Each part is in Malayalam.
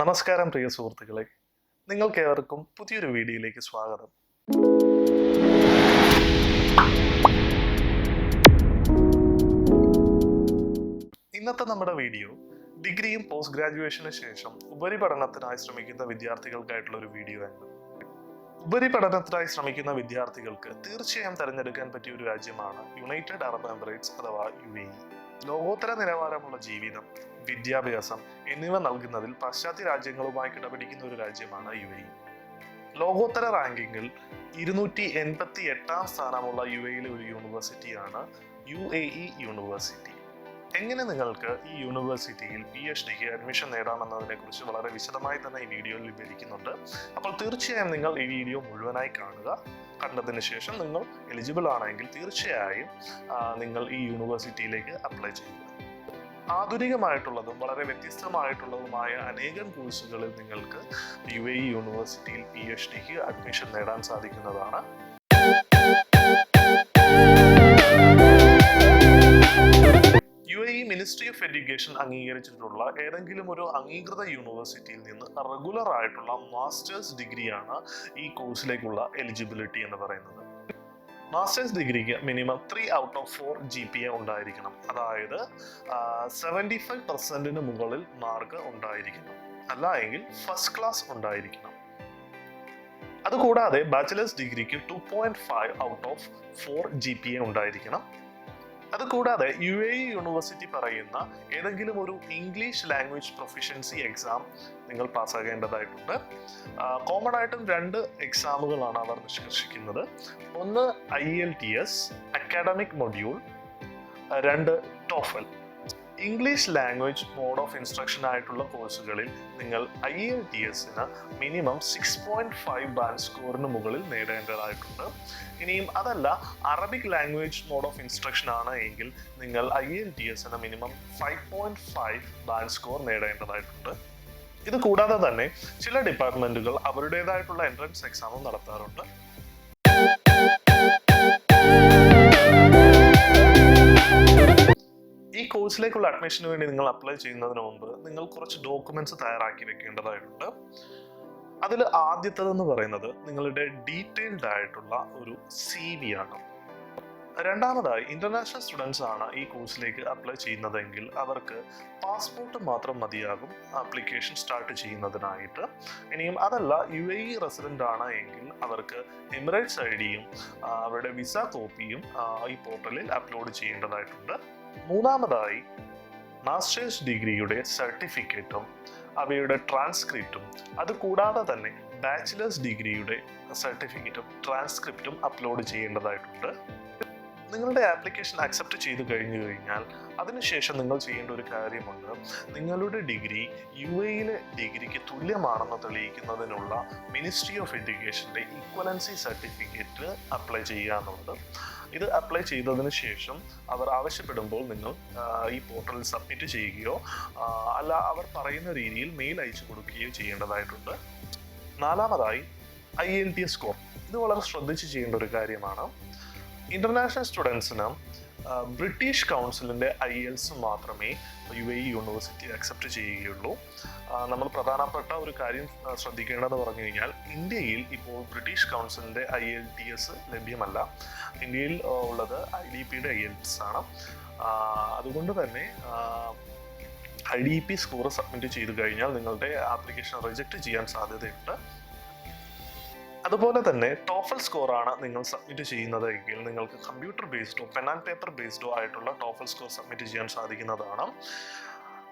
നമസ്കാരം പ്രിയ സുഹൃത്തുക്കളെ, നിങ്ങൾക്കേവർക്കും പുതിയൊരു വീഡിയോയിലേക്ക് സ്വാഗതം. ഇന്നത്തെ നമ്മുടെ വീഡിയോ ഡിഗ്രിയും പോസ്റ്റ് ഗ്രാജുവേഷന് ശേഷം ഉപരിപഠനത്തിനായി ശ്രമിക്കുന്ന വിദ്യാർത്ഥികൾക്കായിട്ടുള്ള ഒരു വീഡിയോ ആണ്. ഉപരിപഠനത്തിനായി ശ്രമിക്കുന്ന വിദ്യാർത്ഥികൾക്ക് തീർച്ചയായും തിരഞ്ഞെടുക്കാൻ പറ്റിയ ഒരു രാജ്യമാണ് യുണൈറ്റഡ് അറബ് എമിറേറ്റ്സ് അഥവാ UAE. ലോകോത്തര നിലവാരമുള്ള ജീവിതം, വിദ്യാഭ്യാസം എന്നിവ നൽകുന്നതിൽ പാശ്ചാത്യ രാജ്യങ്ങളുമായി കിടപിടിക്കുന്ന ഒരു രാജ്യമാണ് UAE. ലോകോത്തര റാങ്കിങ്ങിൽ 288 സ്ഥാനമുള്ള UAEയിലെ ഒരു യൂണിവേഴ്സിറ്റിയാണ് UAE യൂണിവേഴ്സിറ്റി. എങ്ങനെ നിങ്ങൾക്ക് ഈ യൂണിവേഴ്സിറ്റിയിൽ PhDക്ക് അഡ്മിഷൻ നേടാമെന്നതിനെ കുറിച്ച് വളരെ വിശദമായി തന്നെ ഈ വീഡിയോയിൽ വിവരിക്കുന്നുണ്ട്. അപ്പോൾ തീർച്ചയായും നിങ്ങൾ ഈ വീഡിയോ മുഴുവനായി കാണുക. കണ്ടതിന് ശേഷം നിങ്ങൾ എലിജിബിൾ ആണെങ്കിൽ തീർച്ചയായും നിങ്ങൾ ഈ യൂണിവേഴ്സിറ്റിയിലേക്ക് അപ്ലൈ ചെയ്യുക. ആധുനികമായിട്ടുള്ളതും വളരെ വ്യത്യസ്തമായിട്ടുള്ളതുമായ അനേകം കോഴ്സുകളിൽ നിങ്ങൾക്ക് UAE യൂണിവേഴ്സിറ്റിയിൽ PhDക്ക് അഡ്മിഷൻ നേടാൻ സാധിക്കുന്നതാണ്. UAE മിനിസ്ട്രി ഓഫ് എഡ്യൂക്കേഷൻ അംഗീകരിച്ചിട്ടുള്ള ഏതെങ്കിലും ഒരു അംഗീകൃത യൂണിവേഴ്സിറ്റിയിൽ നിന്ന് റെഗുലർ ആയിട്ടുള്ള മാസ്റ്റേഴ്സ് ഡിഗ്രിയാണ് ഈ കോഴ്സിലേക്കുള്ള എലിജിബിലിറ്റി എന്ന് പറയുന്നത്. മാസ്റ്റേഴ്സ് ഡിഗ്രിക്ക് മിനിമം 3 ഔട്ട് ഓഫ് 4 GPA ഉണ്ടായിരിക്കണം. അതായത് 75% മുകളിൽ മാർക്ക് ഉണ്ടായിരിക്കണം, അല്ല എങ്കിൽ ഫസ്റ്റ് ക്ലാസ് ഉണ്ടായിരിക്കണം. അതുകൂടാതെ ബാച്ചിലേഴ്സ് ഡിഗ്രിക്ക് 2.5 ഔട്ട് ഓഫ് 4 GPA ഉണ്ടായിരിക്കണം. അതുകൂടാതെ UAE യൂണിവേഴ്സിറ്റി പറയുന്ന ഏതെങ്കിലും ഒരു ഇംഗ്ലീഷ് ലാംഗ്വേജ് പ്രൊഫിഷ്യൻസി എക്സാം നിങ്ങൾ പാസ്സാകേണ്ടതായിട്ടുണ്ട്. കോമൺ ആയിട്ടും 2 എക്സാമുകളാണ് അവർ നിഷ്കർഷിക്കുന്നത്. ഒന്ന് IELTS academic module, 2 TOEFL. English language mode of instruction ആയിട്ടുള്ള കോഴ്സുകളിൽ നിങ്ങൾ IELTSന് മിനിമം 6.5 ബാൻഡ് സ്കോറിന് മുകളിൽ നേടേണ്ടതായിട്ടുണ്ട്. ഇനിയും അതല്ല, Arabic language mode of instruction ആണ് എങ്കിൽ നിങ്ങൾ IELTSന് മിനിമം 5.5 ബാൻഡ് സ്കോർ നേടേണ്ടതായിട്ടുണ്ട്. ഇത് കൂടാതെ തന്നെ ചില ഡിപ്പാർട്ട്മെന്റുകൾ അവരുടേതായിട്ടുള്ള എൻട്രൻസ് എക്സാമും നടത്താറുണ്ട്. ഈ കോഴ്സിലേക്കുള്ള അഡ്മിഷന് വേണ്ടി നിങ്ങൾ അപ്ലൈ ചെയ്യുന്നതിന് മുമ്പ് നിങ്ങൾ കുറച്ച് ഡോക്യുമെന്റ്സ് തയ്യാറാക്കി വെക്കേണ്ടതായിട്ടുണ്ട്. അതിൽ ആദ്യത്തേതെന്ന് പറയുന്നത് നിങ്ങളുടെ ഡീറ്റെയിൽഡ് ആയിട്ടുള്ള ഒരു CV ആണ്. രണ്ടാമതായി, ഇന്റർനാഷണൽ സ്റ്റുഡൻസ് ആണ് ഈ കോഴ്സിലേക്ക് അപ്ലൈ ചെയ്യുന്നതെങ്കിൽ അവർക്ക് പാസ്പോർട്ട് മാത്രം മതിയാകും ആപ്ലിക്കേഷൻ സ്റ്റാർട്ട് ചെയ്യുന്നതിനായിട്ട്. ഇനിയും അതല്ല, UAE റെസിഡന്റ് ആണ് എങ്കിൽ അവർക്ക് എമിറേറ്റ്സ് IDയും അവരുടെ വിസ കോപ്പിയും ഈ പോർട്ടലിൽ അപ്ലോഡ് ചെയ്യേണ്ടതായിട്ടുണ്ട്. മൂന്നാമതായി, മാസ്റ്റേഴ്സ് ഡിഗ്രിയുടെ സർട്ടിഫിക്കറ്റും അവയുടെ ട്രാൻസ്ക്രിപ്റ്റും അതുകൂടാതെ തന്നെ ബാച്ചിലേഴ്സ് ഡിഗ്രിയുടെ സർട്ടിഫിക്കറ്റും ട്രാൻസ്ക്രിപ്റ്റും അപ്ലോഡ് ചെയ്യേണ്ടതായിട്ടുണ്ട്. നിങ്ങളുടെ ആപ്ലിക്കേഷൻ അക്സെപ്റ്റ് ചെയ്ത് കഴിഞ്ഞു കഴിഞ്ഞാൽ അതിനുശേഷം നിങ്ങൾ ചെയ്യേണ്ട ഒരു കാര്യമുണ്ട്. നിങ്ങളുടെ ഡിഗ്രി UAEയിലെ ഡിഗ്രിക്ക് തുല്യമാണെന്ന് തെളിയിക്കുന്നതിനുള്ള മിനിസ്ട്രി ഓഫ് എഡ്യൂക്കേഷൻ്റെ ഈക്വലൻസി സർട്ടിഫിക്കറ്റ് അപ്ലൈ ചെയ്യുക എന്നുള്ളത്. ഇത് അപ്ലൈ ചെയ്തതിന് ശേഷം അവർ ആവശ്യപ്പെടുമ്പോൾ നിങ്ങൾ ഈ പോർട്ടലിൽ സബ്മിറ്റ് ചെയ്യുകയോ അല്ല അവർ പറയുന്ന രീതിയിൽ മെയിൽ അയച്ചു കൊടുക്കുകയോ ചെയ്യേണ്ടതായിട്ടുണ്ട്. നാലാമതായി, IELTS സ്കോർ. ഇത് വളരെ ശ്രദ്ധിച്ച് ചെയ്യേണ്ട ഒരു കാര്യമാണ്. ഇന്റർനാഷണൽ സ്റ്റുഡൻസിന് ബ്രിട്ടീഷ് കൗൺസിലിൻ്റെ IELTS മാത്രമേ UAE യൂണിവേഴ്സിറ്റി അക്സെപ്റ്റ് ചെയ്യുകയുള്ളൂ. നമ്മൾ പ്രധാനപ്പെട്ട ഒരു കാര്യം ശ്രദ്ധിക്കേണ്ടതെന്ന് പറഞ്ഞു കഴിഞ്ഞാൽ, ഇന്ത്യയിൽ ഇപ്പോൾ ബ്രിട്ടീഷ് കൗൺസിലിൻ്റെ IELTS ലഭ്യമല്ല. ഇന്ത്യയിൽ ഉള്ളത് IDPയുടെ IELTS ആണ്. അതുകൊണ്ട് തന്നെ IDP സ്കോർ സബ്മിറ്റ് ചെയ്തു കഴിഞ്ഞാൽ നിങ്ങളുടെ ആപ്ലിക്കേഷൻ റിജക്റ്റ് ചെയ്യാൻ സാധ്യതയുണ്ട്. അതുപോലെ തന്നെ TOEFL സ്കോറാണ് നിങ്ങൾ സബ്മിറ്റ് ചെയ്യുന്നതെങ്കിൽ നിങ്ങൾക്ക് കമ്പ്യൂട്ടർ ബേസ്ഡോ പെൻ ആൻഡ് പേപ്പർ ബേസ്ഡോ ആയിട്ടുള്ള TOEFL സ്കോർ സബ്മിറ്റ് ചെയ്യാൻ സാധിക്കുന്നതാണ്.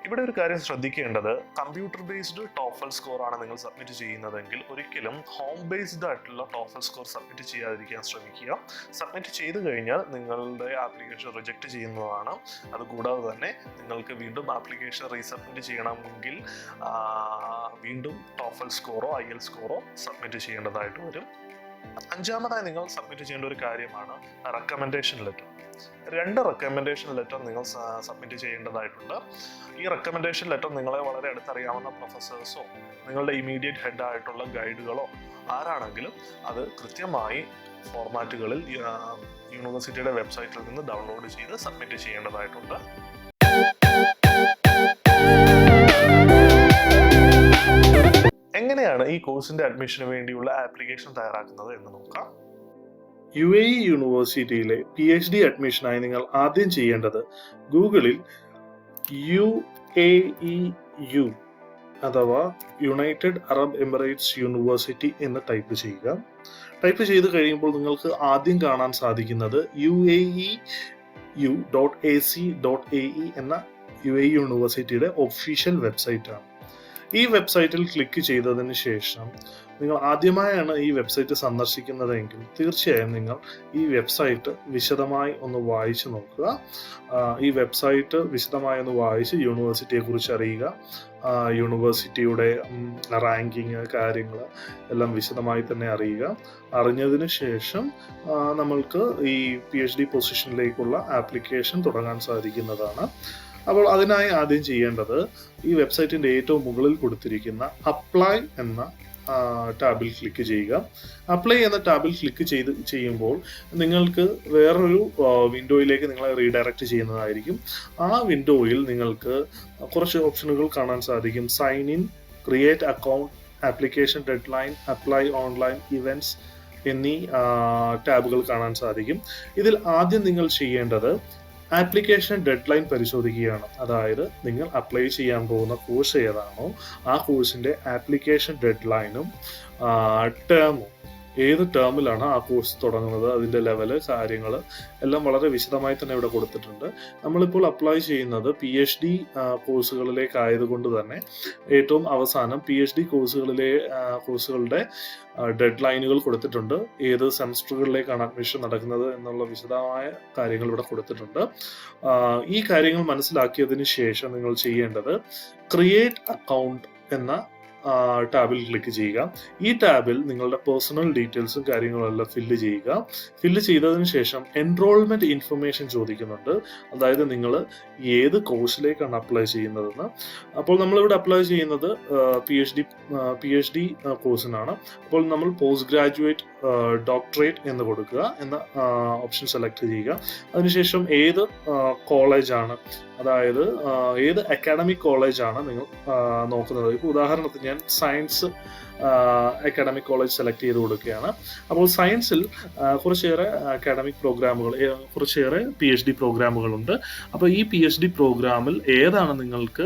ഇവിടെ ഒരു കാര്യം ശ്രദ്ധിക്കേണ്ടത്, കമ്പ്യൂട്ടർ ബേസ്ഡ് TOEFL സ്കോറാണ് നിങ്ങൾ സബ്മിറ്റ് ചെയ്യുന്നതെങ്കിൽ ഒരിക്കലും ഹോം ബേസ്ഡ് ആയിട്ടുള്ള TOEFL സ്കോർ സബ്മിറ്റ് ചെയ്യാതിരിക്കാൻ ശ്രമിക്കുക. സബ്മിറ്റ് ചെയ്തു കഴിഞ്ഞാൽ നിങ്ങളുടെ ആപ്ലിക്കേഷൻ റിജക്റ്റ് ചെയ്യുന്നതാണ്. അതുകൂടാതെ തന്നെ നിങ്ങൾക്ക് വീണ്ടും ആപ്ലിക്കേഷൻ റീസബ്മിറ്റ് ചെയ്യണമെങ്കിൽ വീണ്ടും TOEFL സ്കോറോ IELTS സ്കോറോ സബ്മിറ്റ് ചെയ്യേണ്ടതായിട്ട് വരും. അഞ്ചാമതായി നിങ്ങൾ സബ്മിറ്റ് ചെയ്യേണ്ട ഒരു കാര്യമാണ് റെക്കമെൻഡേഷൻ ലെറ്റർ. 2 റെക്കമെൻഡേഷൻ ലെറ്റർ നിങ്ങൾ സബ്മിറ്റ് ചെയ്യേണ്ടതായിട്ടുണ്ട്. ഈ റെക്കമെൻഡേഷൻ ലെറ്റർ നിങ്ങളെ വളരെ അടുത്തറിയാവുന്ന പ്രൊഫസേഴ്സോ നിങ്ങളുടെ ഇമീഡിയറ്റ് ഹെഡ് ആയിട്ടുള്ള ഗൈഡുകളോ ആരാണെങ്കിലും അത് കൃത്യമായി ഫോർമാറ്റുകളിൽ യൂണിവേഴ്സിറ്റിയുടെ വെബ്സൈറ്റിൽ നിന്ന് ഡൗൺലോഡ് ചെയ്ത് സബ്മിറ്റ് ചെയ്യേണ്ടതായിട്ടുണ്ട്. ഈ കോഴ്സിന്റെ അഡ്മിഷന് വേണ്ടിയുള്ള ആപ്ലിക്കേഷൻ തയ്യാറാക്കുന്നത് എന്ന് നോക്കാം. UAE യൂണിവേഴ്സിറ്റിയിലെ PhD അഡ്മിഷനായി നിങ്ങൾ ആദ്യം ചെയ്യേണ്ടത് ഗൂഗിളിൽ UAEU അഥവാ യുണൈറ്റഡ് അറബ് എമിറേറ്റ്സ് യൂണിവേഴ്സിറ്റി എന്ന് ടൈപ്പ് ചെയ്യുക. ടൈപ്പ് ചെയ്ത് കഴിയുമ്പോൾ നിങ്ങൾക്ക് ആദ്യം കാണാൻ സാധിക്കുന്നത് UAEU.ac.ae എന്ന UAE യൂണിവേഴ്സിറ്റിയുടെ ഒഫീഷ്യൽ വെബ്സൈറ്റ് ആണ്. ഈ വെബ്സൈറ്റിൽ ക്ലിക്ക് ചെയ്തതിന് ശേഷം നിങ്ങൾ ആദ്യമായാണ് ഈ വെബ്സൈറ്റ് സന്ദർശിക്കുന്നതെങ്കിൽ തീർച്ചയായും നിങ്ങൾ ഈ വെബ്സൈറ്റ് വിശദമായി ഒന്ന് വായിച്ചു നോക്കുക. ഈ വെബ്സൈറ്റ് വിശദമായി ഒന്ന് വായിച്ച് യൂണിവേഴ്സിറ്റിയെ കുറിച്ച് അറിയുക. യൂണിവേഴ്സിറ്റിയുടെ റാങ്കിങ് കാര്യങ്ങൾ എല്ലാം വിശദമായി തന്നെ അറിയുക. അറിഞ്ഞതിന് ശേഷം നമ്മൾക്ക് ഈ PhD പൊസിഷനിലേക്കുള്ള ആപ്ലിക്കേഷൻ തുടങ്ങാൻ സാധിക്കുന്നതാണ്. അപ്പോൾ അതിനായി ആദ്യം ചെയ്യേണ്ടത് ഈ വെബ്സൈറ്റിന്റെ ഏറ്റവും മുകളിൽ കൊടുത്തിരിക്കുന്ന അപ്ലൈ എന്ന ടാബിൽ ക്ലിക്ക് ചെയ്യുക. അപ്ലൈ എന്ന ടാബിൽ ക്ലിക്ക് ചെയ്യുമ്പോൾ നിങ്ങൾക്ക് വേറൊരു വിൻഡോയിലേക്ക് നിങ്ങളെ റീഡയറക്റ്റ് ചെയ്യുന്നതായിരിക്കും. ആ വിൻഡോയിൽ നിങ്ങൾക്ക് കുറച്ച് ഓപ്ഷനുകൾ കാണാൻ സാധിക്കും. Sign in, create account, application deadline, apply online, events എന്നീ ടാബുകൾ കാണാൻ സാധിക്കും. ഇതിൽ ആദ്യം നിങ്ങൾ ചെയ്യേണ്ടത് ആപ്ലിക്കേഷൻ ഡെഡ്ലൈൻ പരിശോധിക്കുകയാണ്. അതായത് നിങ്ങൾ അപ്ലൈ ചെയ്യാൻ പോകുന്ന കോഴ്സ് ഏതാണോ ആ കോഴ്സിന്റെ ആപ്ലിക്കേഷൻ ഡെഡ്ലൈനും ടേമും, ഏത് ടേമിലാണ് ആ കോഴ്സ് തുടങ്ങുന്നത്, അതിൻ്റെ ലെവല്, കാര്യങ്ങൾ എല്ലാം വളരെ വിശദമായി തന്നെ ഇവിടെ കൊടുത്തിട്ടുണ്ട്. നമ്മളിപ്പോൾ അപ്ലൈ ചെയ്യുന്നത് PhD കോഴ്സുകളിലേക്കായതുകൊണ്ട് തന്നെ ഏറ്റവും അവസാനം PhD കോഴ്സുകളുടെ ഡെഡ് ലൈനുകൾ കൊടുത്തിട്ടുണ്ട്. ഏത് സെമസ്റ്ററുകളിലേക്കാണ് അഡ്മിഷൻ നടക്കുന്നത് എന്നുള്ള വിശദമായ കാര്യങ്ങൾ ഇവിടെ കൊടുത്തിട്ടുണ്ട്. ഈ കാര്യങ്ങൾ മനസ്സിലാക്കിയതിന് ശേഷം നിങ്ങൾ ചെയ്യേണ്ടത് ക്രിയേറ്റ് അക്കൗണ്ട് എന്ന ടാബിൽ ക്ലിക്ക് ചെയ്യുക. ഈ ടാബിൽ നിങ്ങളുടെ പേഴ്സണൽ ഡീറ്റെയിൽസും കാര്യങ്ങളും എല്ലാം ഫില്ല് ചെയ്യുക. ഫില്ല് ചെയ്തതിന് ശേഷം എൻറോൾമെന്റ് ഇൻഫർമേഷൻ ചോദിക്കുന്നുണ്ട്. അതായത് നിങ്ങൾ ഏത് കോഴ്സിലേക്കാണ് അപ്ലൈ ചെയ്യുന്നതെന്ന്. അപ്പോൾ നമ്മളിവിടെ അപ്ലൈ ചെയ്യുന്നത് PhD കോഴ്സിനാണ്. അപ്പോൾ നമ്മൾ പോസ്റ്റ് ഗ്രാജുവേറ്റ് ഡോക്ടറേറ്റ് എന്ന് കൊടുക്കുക എന്ന ഓപ്ഷൻ സെലക്ട് ചെയ്യുക. അതിനുശേഷം ഏത് കോളേജാണ്, അതായത് ഏത് അക്കാഡമിക് കോളേജാണ് നിങ്ങൾ നോക്കുന്നത്. ഇപ്പോൾ ഉദാഹരണത്തിന് ഞാൻ സയൻസ് അക്കാഡമിക് കോളേജ് സെലക്ട് ചെയ്ത് കൊടുക്കുകയാണ്. അപ്പോൾ സയൻസിൽ കുറച്ചേറെ അക്കാഡമിക് പ്രോഗ്രാമുകൾ, കുറച്ചേറെ PhD പ്രോഗ്രാമുകളുണ്ട്. അപ്പോൾ ഈ PhD പ്രോഗ്രാമിൽ ഏതാണ് നിങ്ങൾക്ക്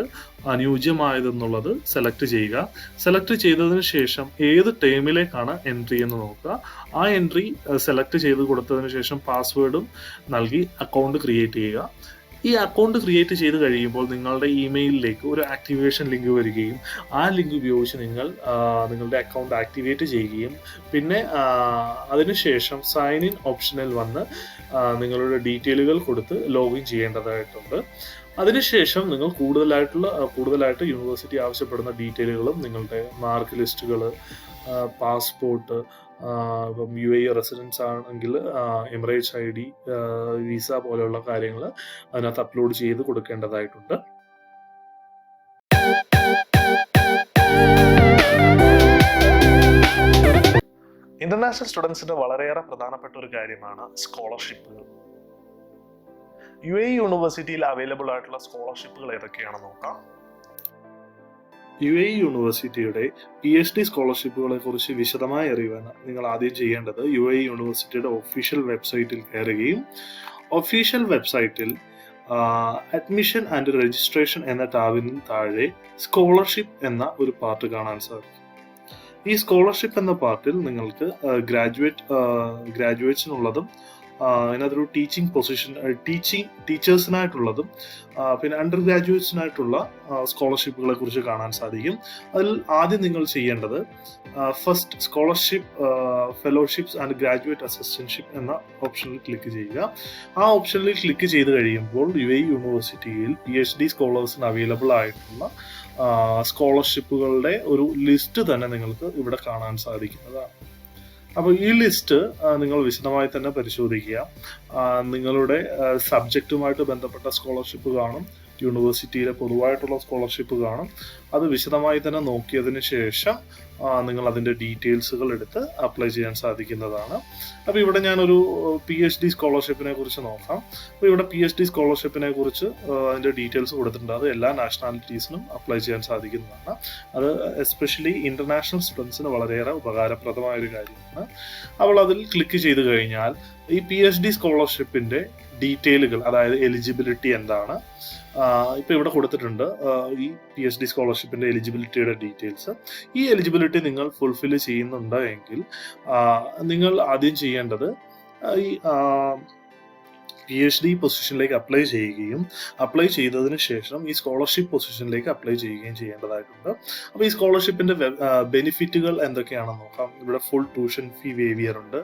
അനുയോജ്യമായതെന്നുള്ളത് സെലക്ട് ചെയ്യുക. സെലക്ട് ചെയ്തതിന് ശേഷം ഏത് ടേമിലേക്കാണ് എൻട്രി എന്ന് നോക്കുക. ആ എൻട്രി സെലക്ട് ചെയ്ത് കൊടുത്തതിന് ശേഷം പാസ്വേഡും നൽകി അക്കൗണ്ട് ക്രിയേറ്റ് ചെയ്യുക. ഈ അക്കൗണ്ട് ക്രിയേറ്റ് ചെയ്ത് കഴിയുമ്പോൾ നിങ്ങളുടെ ഇമെയിലിലേക്ക് ഒരു ആക്ടിവേഷൻ ലിങ്ക് വരികയും ആ ലിങ്ക് ഉപയോഗിച്ച് നിങ്ങൾ നിങ്ങളുടെ അക്കൗണ്ട് ആക്ടിവേറ്റ് ചെയ്യുകയും പിന്നെ അതിനുശേഷം സൈൻ ഇൻ ഓപ്ഷനിൽ വന്ന് നിങ്ങളുടെ ഡീറ്റെയിലുകൾ കൊടുത്ത് ലോഗിൻ ചെയ്യേണ്ടതായിട്ടുണ്ട്. അതിനുശേഷം നിങ്ങൾ കൂടുതലായിട്ട് യൂണിവേഴ്സിറ്റി ആവശ്യപ്പെടുന്ന ഡീറ്റെയിലുകളും നിങ്ങളുടെ മാർക്ക് ലിസ്റ്റുകൾ, പാസ്പോർട്ട്, ഇപ്പം UAE റെസിഡൻസ് ആണെങ്കിൽ എമിറേറ്റ്സ് ID, വിസ പോലെയുള്ള കാര്യങ്ങൾ അതിനകത്ത് അപ്ലോഡ് ചെയ്ത് കൊടുക്കേണ്ടതായിട്ടുണ്ട്. ഇന്റർനാഷണൽ സ്റ്റുഡൻസിന്റെ വളരെയേറെ പ്രധാനപ്പെട്ട ഒരു കാര്യമാണ് സ്കോളർഷിപ്പുകൾ. UAE യൂണിവേഴ്സിറ്റിയിൽ അവൈലബിൾ ആയിട്ടുള്ള സ്കോളർഷിപ്പുകൾ ഏതൊക്കെയാണെന്ന് നോക്കാം. UAE യൂണിവേഴ്സിറ്റിയുടെ PhD സ്കോളർഷിപ്പുകളെ കുറിച്ച് വിശദമായി അറിയുവാൻ നിങ്ങൾ ആദ്യം ചെയ്യേണ്ടത് UAE യൂണിവേഴ്സിറ്റിയുടെ ഒഫീഷ്യൽ വെബ്സൈറ്റിൽ കയറുകയും ഒഫീഷ്യൽ വെബ്സൈറ്റിൽ അഡ്മിഷൻ ആൻഡ് രജിസ്ട്രേഷൻ എന്ന ടാബിന് താഴെ സ്കോളർഷിപ്പ് എന്ന ഒരു പാർട്ട് കാണാൻ സാധിക്കും. ഈ സ്കോളർഷിപ്പ് എന്ന പാർട്ടിൽ നിങ്ങൾക്ക് ഗ്രാജുവേറ്റ്സിനുള്ളതും അതിനകത്തൊരു ടീച്ചേഴ്സിനായിട്ടുള്ളതും പിന്നെ അണ്ടർ ഗ്രാജുവേറ്റ്സിനായിട്ടുള്ള സ്കോളർഷിപ്പുകളെ കുറിച്ച് കാണാൻ സാധിക്കും. അതിൽ ആദ്യം നിങ്ങൾ ചെയ്യേണ്ടത് first scholarship, fellowships and graduate assistantship എന്ന ഓപ്ഷനിൽ ക്ലിക്ക് ചെയ്യുക. ആ ഓപ്ഷനിൽ ക്ലിക്ക് ചെയ്ത് കഴിയുമ്പോൾ UAE യൂണിവേഴ്സിറ്റിയിൽ PhD സ്കോളേഴ്സിന് അവൈലബിൾ ആയിട്ടുള്ള സ്കോളർഷിപ്പുകളുടെ ഒരു ലിസ്റ്റ് തന്നെ നിങ്ങൾക്ക് ഇവിടെ കാണാൻ സാധിക്കുന്നതാണ്. അപ്പോൾ ഈ ലിസ്റ്റ് നിങ്ങൾ വിശദമായി തന്നെ പരിശോധിക്കുക. നിങ്ങളുടെ സബ്ജക്റ്റുമായിട്ട് ബന്ധപ്പെട്ട സ്കോളർഷിപ്പ് കാണും, യൂണിവേഴ്സിറ്റിയിലെ പൊതുവായിട്ടുള്ള സ്കോളർഷിപ്പ് കാണും. അത് വിശദമായി തന്നെ നോക്കിയതിന് ശേഷം നിങ്ങൾ അതിൻ്റെ ഡീറ്റെയിൽസുകൾ എടുത്ത് അപ്ലൈ ചെയ്യാൻ സാധിക്കുന്നതാണ്. അപ്പോൾ ഇവിടെ ഞാനൊരു PhD സ്കോളർഷിപ്പിനെ കുറിച്ച് നോക്കാം. അപ്പോൾ ഇവിടെ PhD സ്കോളർഷിപ്പിനെ കുറിച്ച് അതിൻ്റെ ഡീറ്റെയിൽസ് കൊടുത്തിട്ടുണ്ട്. അത് എല്ലാ നാഷണാലിറ്റീസിനും അപ്ലൈ ചെയ്യാൻ സാധിക്കുന്നതാണ്. അത് എസ്പെഷ്യലി ഇൻ്റർനാഷണൽ സ്റ്റുഡൻസിന് വളരെയേറെ ഉപകാരപ്രദമായ ഒരു കാര്യമാണ്. അപ്പോൾ അതിൽ ക്ലിക്ക് ചെയ്ത് കഴിഞ്ഞാൽ ഈ PhD സ്കോളർഷിപ്പിൻ്റെ ഡീറ്റെയിലുകൾ, അതായത് എലിജിബിലിറ്റി എന്താണ്, ഇപ്പോൾ ഇവിടെ കൊടുത്തിട്ടുണ്ട് ഈ PhD സ്കോളർഷിപ്പിൻ്റെ എലിജിബിലിറ്റിയുടെ ഡീറ്റെയിൽസ്. ഈ എലിജിബിലിറ്റി നിങ്ങൾ ഫുൾഫിൽ ചെയ്യുന്നുണ്ട് എങ്കിൽ നിങ്ങൾ ആദ്യം ചെയ്യേണ്ടത് ഈ PhD പൊസിഷനിലേക്ക് അപ്ലൈ ചെയ്യുകയും അപ്ലൈ ചെയ്തതിന് ശേഷം ഈ സ്കോളർഷിപ്പ് പൊസിഷനിലേക്ക് അപ്ലൈ ചെയ്യുകയും ചെയ്യേണ്ടതായിട്ടുണ്ട്. അപ്പോൾ ഈ സ്കോളർഷിപ്പിൻ്റെ ബെനിഫിറ്റുകൾ എന്തൊക്കെയാണെന്ന് നോക്കാം. ഇവിടെ ഫുൾ ട്യൂഷൻ ഫീ വേവിയർ ഉണ്ട്.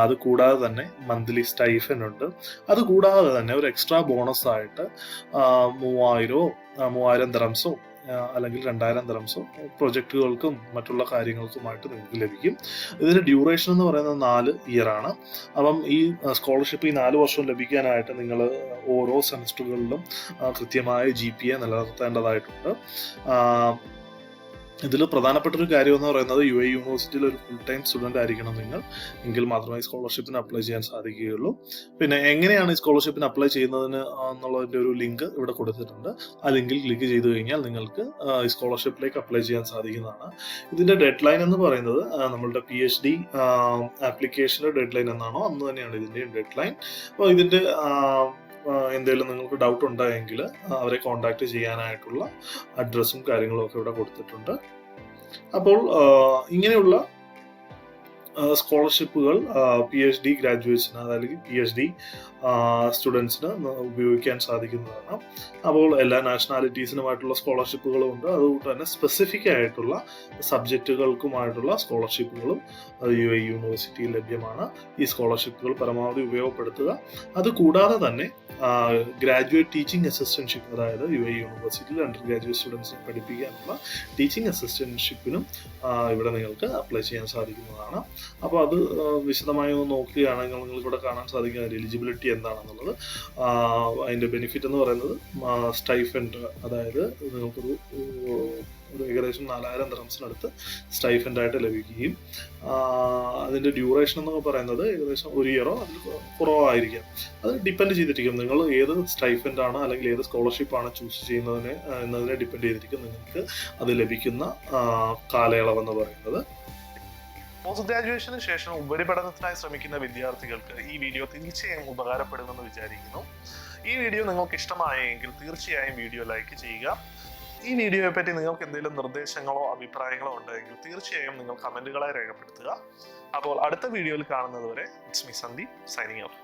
അത് കൂടാതെ തന്നെ മന്ത്ലി സ്റ്റൈഫൻ ഉണ്ട്. അത് കൂടാതെ തന്നെ ഒരു എക്സ്ട്രാ ബോണസ് ആയിട്ട് 3000 ദിറംസോ അല്ലെങ്കിൽ 2000 ദിറംസോ പ്രൊജക്റ്റുകൾക്കും മറ്റുള്ള കാര്യങ്ങൾക്കുമായിട്ട് നിങ്ങൾക്ക് ലഭിക്കും. ഇതിൻ്റെ ഡ്യൂറേഷൻ എന്ന് പറയുന്നത് 4 ഇയറാണ്. അപ്പം ഈ സ്കോളർഷിപ്പ് ഈ 4 വർഷം ലഭിക്കാനായിട്ട് നിങ്ങൾ ഓരോ സെമസ്റ്ററുകളിലും കൃത്യമായ GPA നിലനിർത്തേണ്ടതായിട്ടുണ്ട്. ഇതിൽ പ്രധാനപ്പെട്ട ഒരു കാര്യം എന്ന് പറയുന്നത് UAE യൂണിവേഴ്സിറ്റിയിൽ ഒരു ഫുൾ ടൈം സ്റ്റുഡൻ്റ് ആയിരിക്കണം നിങ്ങൾ, എങ്കിൽ മാത്രമേ ഈ സ്കോളർഷിപ്പിന് അപ്ലൈ ചെയ്യാൻ സാധിക്കുകയുള്ളൂ. പിന്നെ എങ്ങനെയാണ് ഈ സ്കോളർഷിപ്പിന് അപ്ലൈ ചെയ്യുന്നതിന് എന്നുള്ളതിൻ്റെ ഒരു ലിങ്ക് ഇവിടെ കൊടുത്തിട്ടുണ്ട്. ആ ലിങ്കിൽ ക്ലിക്ക് ചെയ്ത് കഴിഞ്ഞാൽ നിങ്ങൾക്ക് ഈ സ്കോളർഷിപ്പിലേക്ക് അപ്ലൈ ചെയ്യാൻ സാധിക്കുന്നതാണ്. ഇതിൻ്റെ ഡെഡ് ലൈൻ എന്ന് പറയുന്നത് നമ്മളുടെ PhD ആപ്ലിക്കേഷൻ്റെ ഡെഡ് ലൈൻ എന്നാണോ അന്ന് തന്നെയാണ് ഇതിൻ്റെ ഡെഡ് ലൈൻ. അപ്പോൾ ഇതിൻ്റെ എന്തെങ്കിലും നിങ്ങൾക്ക് ഡൗട്ട് ഉണ്ടായെങ്കിൽ അവരെ കോൺടാക്ട് ചെയ്യാനായിട്ടുള്ള അഡ്രസ്സും കാര്യങ്ങളും ഒക്കെ ഇവിടെ കൊടുത്തിട്ടുണ്ട്. അപ്പോൾ ഇങ്ങനെയുള്ള സ്കോളർഷിപ്പുകൾ PhD ഗ്രാജുവേറ്റ്സിന്, അല്ലെങ്കിൽ PhD സ്റ്റുഡൻസിന് ഉപയോഗിക്കാൻ സാധിക്കുന്നതാണ്. അപ്പോൾ എല്ലാ നാഷണാലിറ്റീസിനുമായിട്ടുള്ള സ്കോളർഷിപ്പുകളും ഉണ്ട്. അതുകൊണ്ട് തന്നെ സ്പെസിഫിക് ആയിട്ടുള്ള സബ്ജക്റ്റുകൾക്കുമായിട്ടുള്ള സ്കോളർഷിപ്പുകളും UAE യൂണിവേഴ്സിറ്റിയിൽ ലഭ്യമാണ്. ഈ സ്കോളർഷിപ്പുകൾ പരമാവധി ഉപയോഗപ്പെടുത്തുക. അതുകൂടാതെ തന്നെ ഗ്രാജുവേറ്റ് ടീച്ചിങ് അസിസ്റ്റൻഷിപ്പ്, അതായത് UAE യൂണിവേഴ്സിറ്റിയിൽ അണ്ടർ ഗ്രാജുവേറ്റ് സ്റ്റുഡൻസിനെ പഠിപ്പിക്കാനുള്ള ടീച്ചിങ് അസിസ്റ്റൻഷിപ്പിനും ഇവിടെ നിങ്ങൾക്ക് അപ്ലൈ ചെയ്യാൻ സാധിക്കുന്നതാണ്. അപ്പോൾ അത് വിശദമായി ഒന്ന് നോക്കുകയാണെങ്കിൽ നിങ്ങൾക്ക് ഇവിടെ കാണാൻ സാധിക്കുന്ന എലിജിബിലിറ്റി എന്താണെന്നുള്ളത്. അതിൻ്റെ ബെനിഫിറ്റ് എന്ന് പറയുന്നത് സ്റ്റൈഫൻഡ്, അതായത് നിങ്ങൾക്കൊരു ഏകദേശം 4000 ദിറംസിനടുത്ത് സ്റ്റൈഫൻഡായിട്ട് ലഭിക്കുകയും അതിൻ്റെ ഡ്യൂറേഷൻ എന്ന് പറയുന്നത് ഏകദേശം 1 ഇയറോ അതിൽ കുറവായിരിക്കാം. അത് ഡിപ്പെൻഡ് ചെയ്തിരിക്കും നിങ്ങൾ ഏത് സ്റ്റൈഫൻഡാണ് അല്ലെങ്കിൽ ഏത് സ്കോളർഷിപ്പാണ് ചൂസ് ചെയ്യുന്നതിനെ എന്നതിനെ ഡിപ്പെൻഡ് ചെയ്തിരിക്കും നിങ്ങൾക്ക് അത് ലഭിക്കുന്ന കാലയളവെന്ന് പറയുന്നത്. പോസ്റ്റ് ഗ്രാജുവേഷന് ശേഷം ഉപരിപഠനത്തിനായി ശ്രമിക്കുന്ന വിദ്യാർത്ഥികൾക്ക് ഈ വീഡിയോ തീർച്ചയായും ഉപകാരപ്പെടുമെന്ന് വിചാരിക്കുന്നു. ഈ വീഡിയോ നിങ്ങൾക്ക് ഇഷ്ടമായെങ്കിൽ തീർച്ചയായും വീഡിയോ ലൈക്ക് ചെയ്യുക. ഈ വീഡിയോയെ പറ്റി നിങ്ങൾക്ക് എന്തെങ്കിലും നിർദ്ദേശങ്ങളോ അഭിപ്രായങ്ങളോ ഉണ്ടെങ്കിൽ തീർച്ചയായും നിങ്ങൾ കമന്റുകളായി രേഖപ്പെടുത്തുക. അപ്പോൾ അടുത്ത വീഡിയോയിൽ കാണുന്നത് വരെ it's me Sandeep signing off.